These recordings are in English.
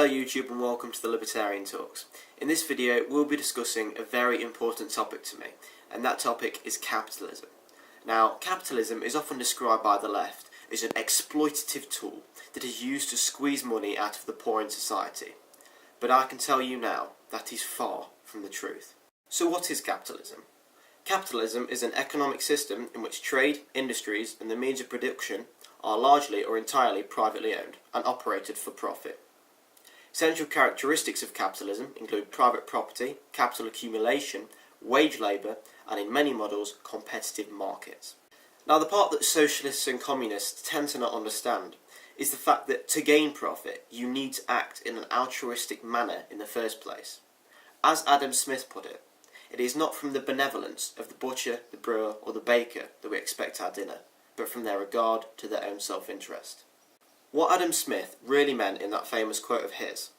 Hello YouTube and welcome to the Libertarian Talks. In this video we'll be discussing a very important topic to me, and that topic is capitalism. Now, capitalism is often described by the left as an exploitative tool that is used to squeeze money out of the poor in society. But I can tell you now, that is far from the truth. So what is capitalism? Capitalism is an economic system in which trade, industries and the means of production are largely or entirely privately owned and operated for profit. Essential characteristics of capitalism include private property, capital accumulation, wage labour, and in many models, competitive markets. Now, the part that socialists and communists tend to not understand is the fact that to gain profit, you need to act in an altruistic manner in the first place. As Adam Smith put it, it is not from the benevolence of the butcher, the brewer, or the baker that we expect our dinner, but from their regard to their own self-interest. What Adam Smith really meant in that famous quote of his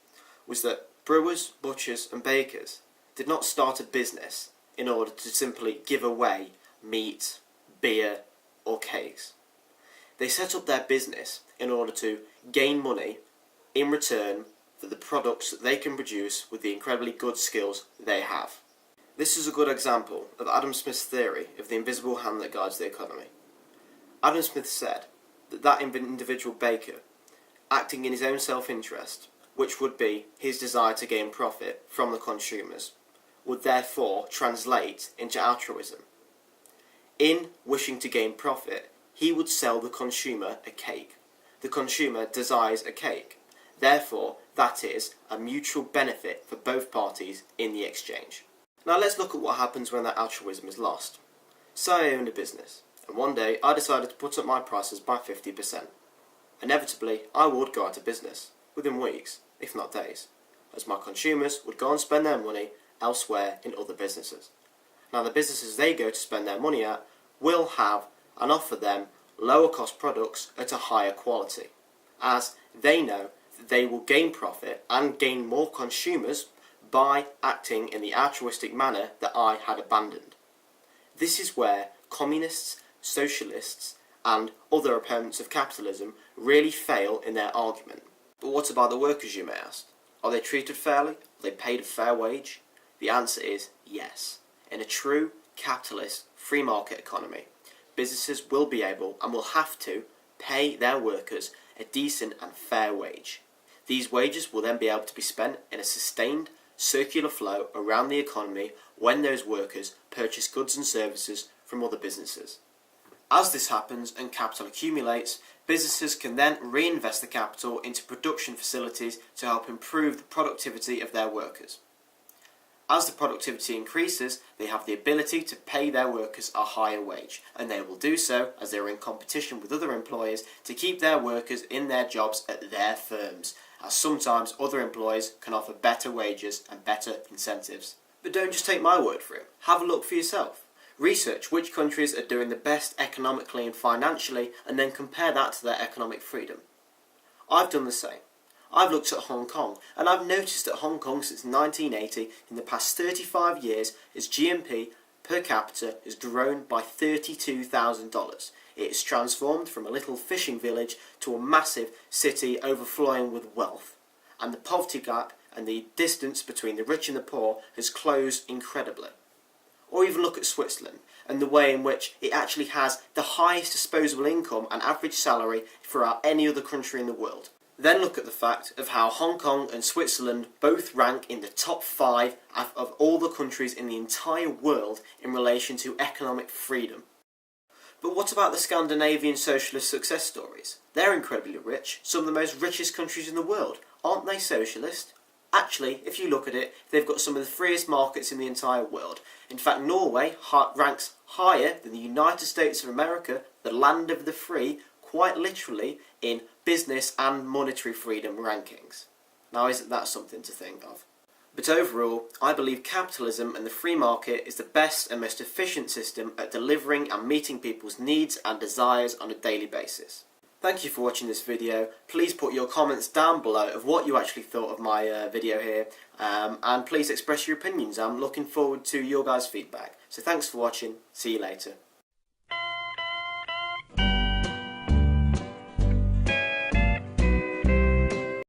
was that brewers, butchers and bakers did not start a business in order to simply give away meat, beer or cakes. They set up their business in order to gain money in return for the products that they can produce with the incredibly good skills they have. This is a good example of Adam Smith's theory of the invisible hand that guides the economy. Adam Smith said that individual baker, acting in his own self-interest, which would be his desire to gain profit from the consumers, would therefore translate into altruism. In wishing to gain profit, he would sell the consumer a cake. The consumer desires a cake. Therefore, that is a mutual benefit for both parties in the exchange. Now let's look at what happens when that altruism is lost. Say I owned a business, and one day I decided to put up my prices by 50%. Inevitably, I would go out of business, within weeks, if not days, as my consumers would go and spend their money elsewhere in other businesses. Now the businesses they go to spend their money at will have and offer them lower cost products at a higher quality, as they know that they will gain profit and gain more consumers by acting in the altruistic manner that I had abandoned. This is where communists, socialists and other opponents of capitalism really fail in their argument. But what about the workers, you may ask? Are they treated fairly? Are they paid a fair wage? The answer is yes. In a true capitalist free market economy, businesses will be able and will have to pay their workers a decent and fair wage. These wages will then be able to be spent in a sustained circular flow around the economy when those workers purchase goods and services from other businesses. As this happens and capital accumulates, businesses can then reinvest the capital into production facilities to help improve the productivity of their workers. As the productivity increases, they have the ability to pay their workers a higher wage, and they will do so as they are in competition with other employers to keep their workers in their jobs at their firms, as sometimes other employers can offer better wages and better incentives. But don't just take my word for it, have a look for yourself. Research which countries are doing the best economically and financially, and then compare that to their economic freedom. I've done the same. I've looked at Hong Kong, and I've noticed that Hong Kong since 1980, in the past 35 years, its GNP per capita has grown by $32,000. It has transformed from a little fishing village to a massive city overflowing with wealth. And the poverty gap and the distance between the rich and the poor has closed incredibly. Or even look at Switzerland and the way in which it actually has the highest disposable income and average salary throughout any other country in the world. Then look at the fact of how Hong Kong and Switzerland both rank in the top 5 of all the countries in the entire world in relation to economic freedom. But what about the Scandinavian socialist success stories? They're incredibly rich, some of the most richest countries in the world. Aren't they socialist? Actually, if you look at it, they've got some of the freest markets in the entire world. In fact, Norway ranks higher than the United States of America, the land of the free, quite literally in business and monetary freedom rankings. Now, isn't that something to think of? But overall, I believe capitalism and the free market is the best and most efficient system at delivering and meeting people's needs and desires on a daily basis. Thank you for watching this video. Please put your comments down below of what you actually thought of my video here, and please express your opinions. I'm looking forward to your guys' feedback. So thanks for watching. See you later.